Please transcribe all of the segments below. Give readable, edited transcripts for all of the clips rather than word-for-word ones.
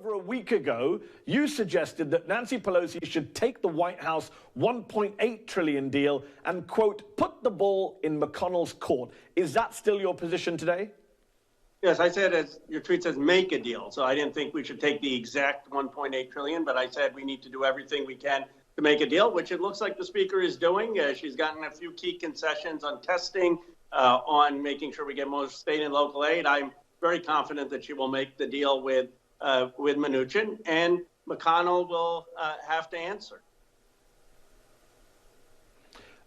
over a week ago, you suggested that Nancy Pelosi should take the White House $1.8 trillion deal and, quote, put the ball in McConnell's court. Is that still your position today? Yes, I said, as your tweet says, make a deal. So I didn't think we should take the exact $1.8 trillion, but I said we need to do everything we can to make a deal, which it looks like the Speaker is doing. She's gotten a few key concessions on testing, on making sure we get more state and local aid. I'm very confident that she will make the deal with Mnuchin, and McConnell will have to answer.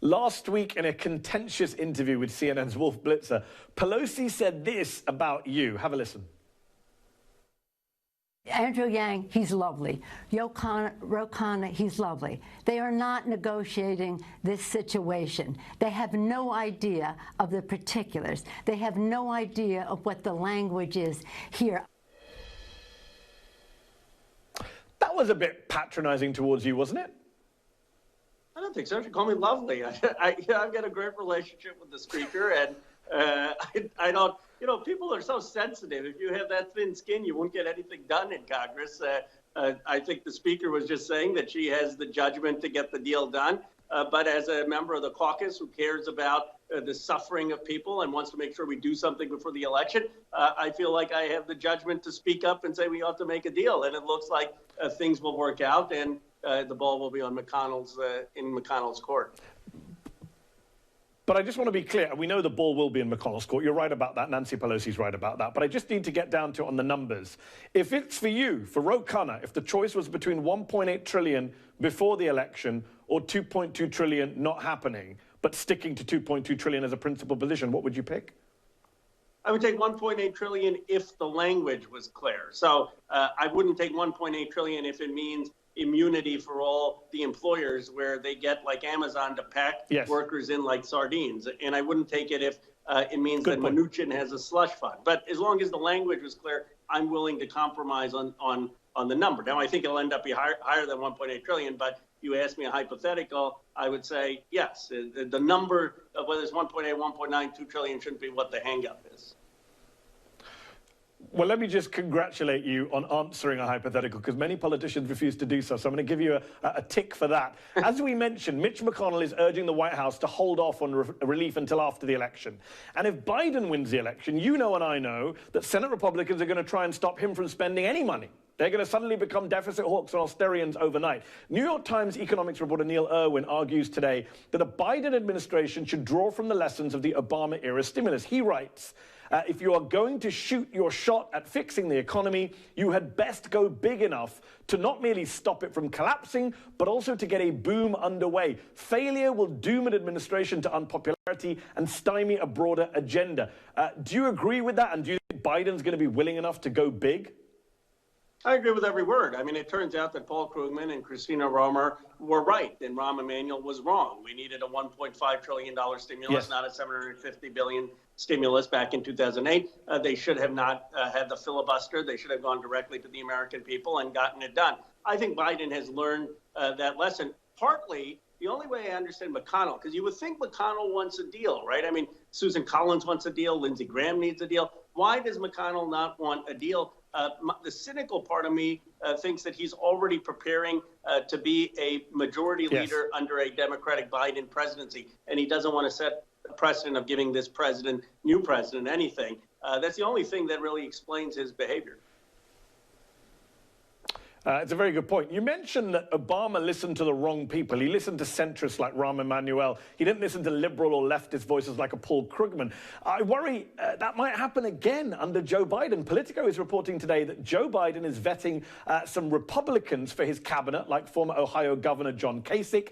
Last week, in a contentious interview with CNN's Wolf Blitzer, Pelosi said this about you. Have a listen. Andrew Yang, he's lovely. Ro Khanna, he's lovely. They are not negotiating this situation. They have no idea of the particulars. They have no idea of what the language is here. That was a bit patronizing towards you, wasn't it? I don't think so. She called me lovely. I've got a great relationship with the Speaker, and I don't, you know, people are so sensitive. If you have that thin skin, you won't get anything done in Congress. I think the Speaker was just saying that she has the judgment to get the deal done. But as a member of the caucus who cares about the suffering of people and wants to make sure we do something before the election, I feel like I have the judgment to speak up and say we ought to make a deal. And it looks like things will work out, and the ball will be on McConnell's in McConnell's court. But I just want to be clear. We know the ball will be in McConnell's court. You're right about that. Nancy Pelosi's right about that. But I just need to get down to it on the numbers. If it's for you, for Ro Khanna, if the choice was between $1.8 trillion before the election or $2.2 trillion not happening, but sticking to $2.2 trillion as a principal position, what would you pick? I would take $1.8 trillion if the language was clear. So I wouldn't take $1.8 trillion if it means immunity for all the employers, where they get, like Amazon, to pack workers in like sardines. And I wouldn't take it if it means that Mnuchin has a slush fund. But as long as the language was clear, I'm willing to compromise on the number. Now, I think it'll end up be higher than $1.8 trillion, but you asked me a hypothetical, I would say yes. The number of whether it's 1.8, 1.9, 2 trillion shouldn't be what the hang-up is. Well, let me just congratulate you on answering a hypothetical, because many politicians refuse to do so. So I'm going to give you a tick for that. As we mentioned, Mitch McConnell is urging the White House to hold off on relief until after the election. And if Biden wins the election, you know and I know that Senate Republicans are going to try and stop him from spending any money. They're going to suddenly become deficit hawks and austerians overnight. New York Times economics reporter Neil Irwin argues today that a Biden administration should draw from the lessons of the Obama-era stimulus. He writes, if you are going to shoot your shot at fixing the economy, you had best go big enough to not merely stop it from collapsing, but also to get a boom underway. Failure will doom an administration to unpopularity and stymie a broader agenda. Do you agree with that? And do you think Biden's going to be willing enough to go big? I agree with every word. I mean, it turns out that Paul Krugman and Christina Romer were right, and Rahm Emanuel was wrong. We needed a $1.5 trillion stimulus, not a $750 billion stimulus back in 2008. They should have not had the filibuster. They should have gone directly to the American people and gotten it done. I think Biden has learned that lesson. Partly, the only way I understand McConnell, because you would think McConnell wants a deal, right? I mean, Susan Collins wants a deal. Lindsey Graham needs a deal. Why does McConnell not want a deal? The cynical part of me thinks that he's already preparing to be a majority leader under a Democratic Biden presidency, and he doesn't want to set a precedent of giving this new president, anything. That's the only thing that really explains his behavior. It's a very good point. You mentioned that Obama listened to the wrong people. He listened to centrists like Rahm Emanuel. He didn't listen to liberal or leftist voices like a Paul Krugman. I worry that might happen again under Joe Biden. Politico is reporting today that Joe Biden is vetting some Republicans for his cabinet, like former Ohio Governor John Kasich.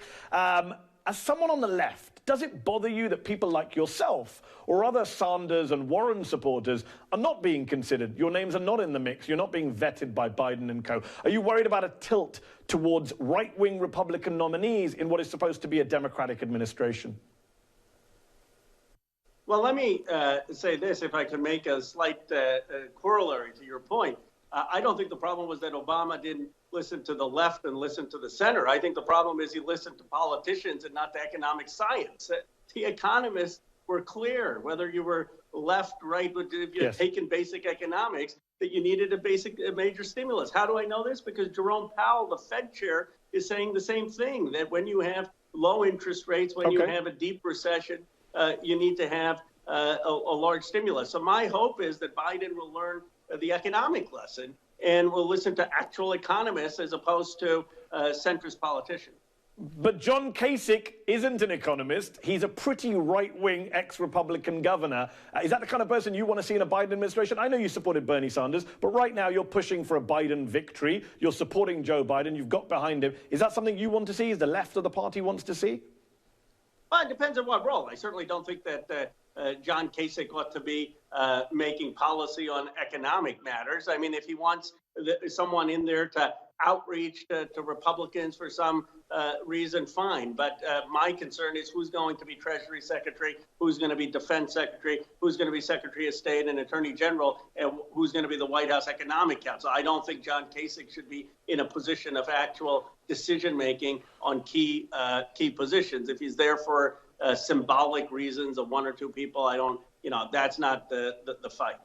As someone on the left, does it bother you that people like yourself or other Sanders and Warren supporters are not being considered? Your names are not in the mix. You're not being vetted by Biden and co. Are you worried about a tilt towards right-wing Republican nominees in what is supposed to be a Democratic administration? Well, let me say this, if I can make a slight corollary to your point. I don't think the problem was that Obama didn't listen to the left and listen to the center. I think the problem is he listened to politicians and not to economic science. The economists were clear, whether you were left, right, but if you had taken basic economics, that you needed a major stimulus. How do I know this? Because Jerome Powell, the Fed chair, is saying the same thing, that when you have low interest rates, when you have a deep recession, you need to have a large stimulus. So my hope is that Biden will learn the economic lesson and will listen to actual economists as opposed to centrist politicians. But John Kasich isn't an economist. He's a pretty right-wing ex-Republican governor. Is that the kind of person you want to see in a Biden administration? I know you supported Bernie Sanders, but right now you're pushing for a Biden victory. You're supporting Joe Biden. You've got behind him. Is that something you want to see? Is the left of the party wants to see? Well, it depends on what role. I certainly don't think that John Kasich ought to be making policy on economic matters. I mean, if he wants someone in there to outreach to Republicans for some reason, fine. But my concern is who's going to be Treasury Secretary, who's going to be Defense Secretary, who's going to be Secretary of State and Attorney General, and who's going to be the White House Economic Counsel. I don't think John Kasich should be in a position of actual decision-making on key positions. If he's there for symbolic reasons of one or two people, I don't, that's not the fight.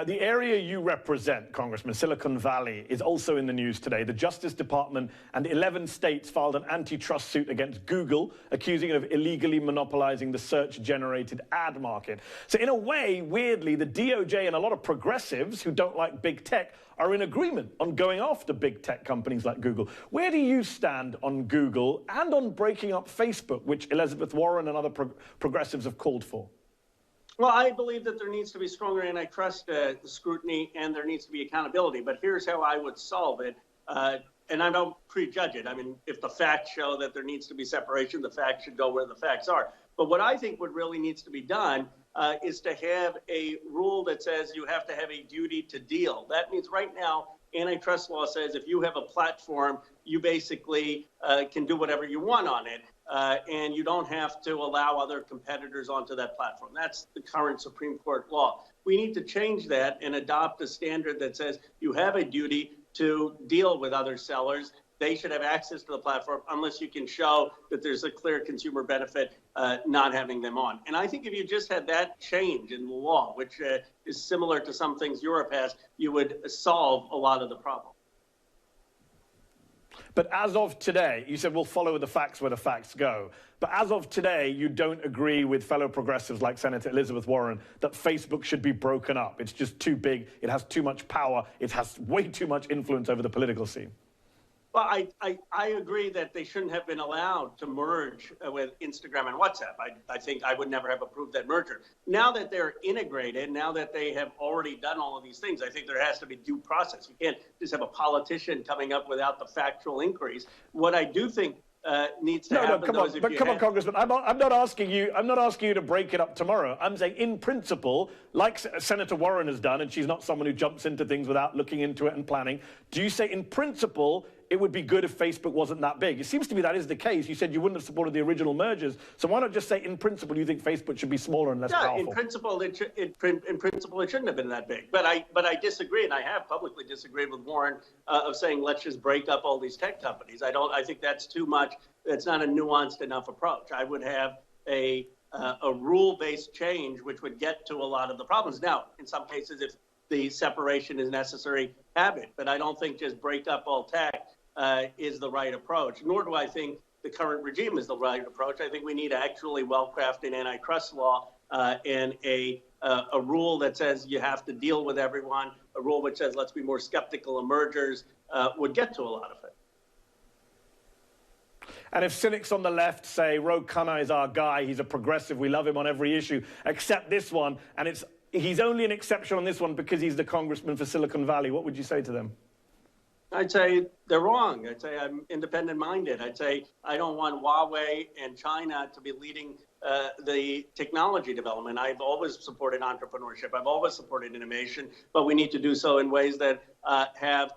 The area you represent, Congressman, Silicon Valley, is also in the news today. The Justice Department and 11 states filed an antitrust suit against Google, accusing it of illegally monopolizing the search-generated ad market. So in a way, weirdly, the DOJ and a lot of progressives who don't like big tech are in agreement on going after big tech companies like Google. Where do you stand on Google and on breaking up Facebook, which Elizabeth Warren and other progressives have called for? Well, I believe that there needs to be stronger antitrust scrutiny and there needs to be accountability. But here's how I would solve it. And I don't prejudge it. I mean, if the facts show that there needs to be separation, the facts should go where the facts are. But what I think what really needs to be done is to have a rule that says you have to have a duty to deal. That means right now, antitrust law says if you have a platform, you basically can do whatever you want on it. And you don't have to allow other competitors onto that platform. That's the current Supreme Court law. We need to change that and adopt a standard that says you have a duty to deal with other sellers. They should have access to the platform unless you can show that there's a clear consumer benefit not having them on. And I think if you just had that change in the law, which is similar to some things Europe has, you would solve a lot of the problem. But as of today, you said we'll follow the facts where the facts go. But as of today, you don't agree with fellow progressives like Senator Elizabeth Warren that Facebook should be broken up. It's just too big. It has too much power. It has way too much influence over the political scene. Well, I agree that they shouldn't have been allowed to merge with Instagram and WhatsApp. I think I would never have approved that merger. Now that they're integrated, now that they have already done all of these things, I think there has to be due process. You can't just have a politician coming up without the factual inquiries. What I do think needs to happen. Come on, Congressman. I'm not asking you to break it up tomorrow. I'm saying, in principle, like Senator Warren has done, and she's not someone who jumps into things without looking into it and planning. Do you say, in principle, it would be good if Facebook wasn't that big? It seems to me that is the case. You said you wouldn't have supported the original mergers. So why not just say, in principle, you think Facebook should be smaller and less powerful? In principle, it shouldn't have been that big. But I disagree, and I have publicly disagreed with Warren of saying, let's just break up all these tech companies. I think that's too much. That's not a nuanced enough approach. I would have a rule-based change, which would get to a lot of the problems. Now, in some cases, if the separation is necessary, have it. But I don't think just break up all tech is the right approach, nor do I think the current regime is the right approach. I think we need actually well-crafted antitrust law and a rule that says you have to deal with everyone, a rule which says let's be more skeptical of mergers would get to a lot of it. And if cynics on the left say RE.KHANNA is our guy, he's a progressive, we love him on every issue, except this one, and he's only an exception on this one because he's the congressman for Silicon Valley, what would you say to them? I'd say they're wrong. I'd say I'm independent-minded. I'd say I don't want Huawei and China to be leading the technology development. I've always supported entrepreneurship. I've always supported innovation, but we need to do so in ways that have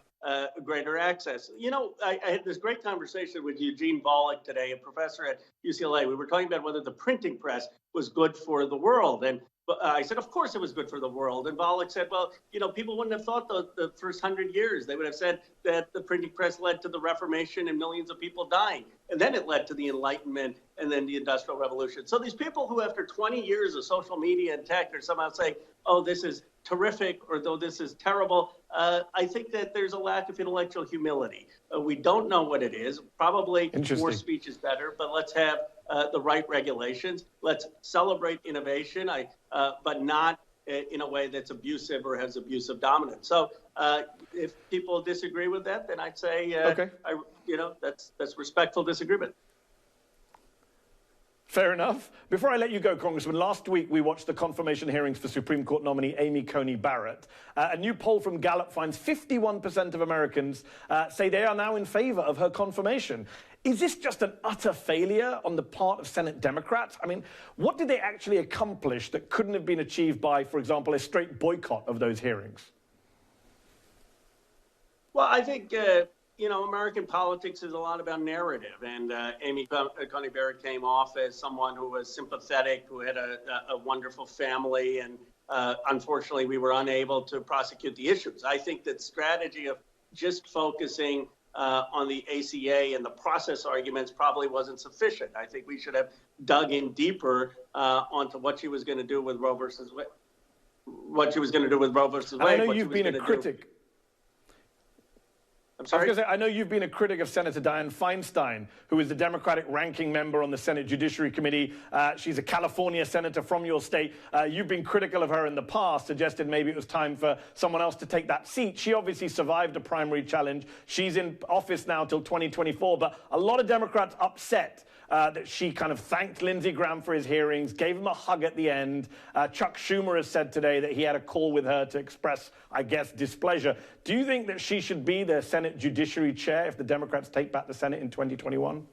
greater access. You know, I had this great conversation with Eugene Volokh today, a professor at UCLA. We were talking about whether the printing press was good for the world. And I said, of course it was good for the world. And Volokh said, well, you know, people wouldn't have thought the first 100 years. They would have said that the printing press led to the Reformation and millions of people dying. And then it led to the Enlightenment and then the Industrial Revolution. So these people who, after 20 years of social media and tech, are somehow saying, oh, this is terrific or though this is terrible, I think that there's a lack of intellectual humility. We don't know what it is. Probably more speech is better, but let's have the right regulations. Let's celebrate innovation, but not in a way that's abusive or has abusive dominance. So if people disagree with that, then I'd say, that's respectful disagreement. Fair enough. Before I let you go, Congressman, last week we watched the confirmation hearings for Supreme Court nominee Amy Coney Barrett. A new poll from Gallup finds 51% of Americans say they are now in favor of her confirmation. Is this just an utter failure on the part of Senate Democrats? I mean, what did they actually accomplish that couldn't have been achieved by, for example, a straight boycott of those hearings? Well, I think, American politics is a lot about narrative. And Amy Coney Barrett came off as someone who was sympathetic, who had a wonderful family. And unfortunately, we were unable to prosecute the issues. I think that strategy of just focusing on the ACA and the process arguments probably wasn't sufficient. I think we should have dug in deeper onto what she was going to do with Roe versus Wade. What she was going to do with Roe versus Wade. I know you've been a critic. I'm sorry? I was going to say, I know you've been a critic of Senator Dianne Feinstein, who is the Democratic ranking member on the Senate Judiciary Committee. She's a California senator from your state. You've been critical of her in the past, suggested maybe it was time for someone else to take that seat. She obviously survived a primary challenge. She's in office now till 2024, but a lot of Democrats upset that she kind of thanked Lindsey Graham for his hearings, gave him a hug at the end. Chuck Schumer has said today that he had a call with her to express, I guess, displeasure. Do you think that she should be the Senate Judiciary Chair if the Democrats take back the Senate in 2021?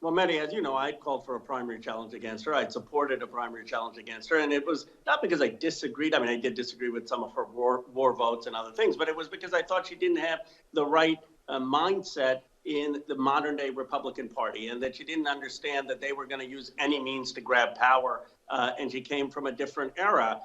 Well, Mehdi, as you know, I'd called for a primary challenge against her. I'd supported a primary challenge against her. And it was not because I disagreed. I mean, I did disagree with some of her war votes and other things, but it was because I thought she didn't have the right mindset in the modern-day Republican Party, and that she didn't understand that they were going to use any means to grab power, and she came from a different era,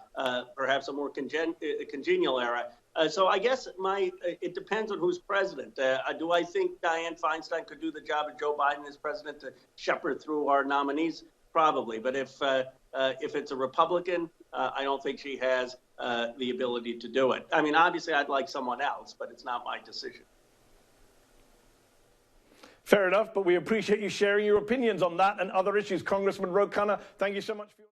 perhaps a more congenial era. So I guess it depends on who's president. Do I think Dianne Feinstein could do the job of Joe Biden as president to shepherd through our nominees? Probably. But if it's a Republican, I don't think she has the ability to do it. I mean, obviously, I'd like someone else, but it's not my decision. Fair enough, but we appreciate you sharing your opinions on that and other issues. Congressman RE.KHANNA, thank you so much for your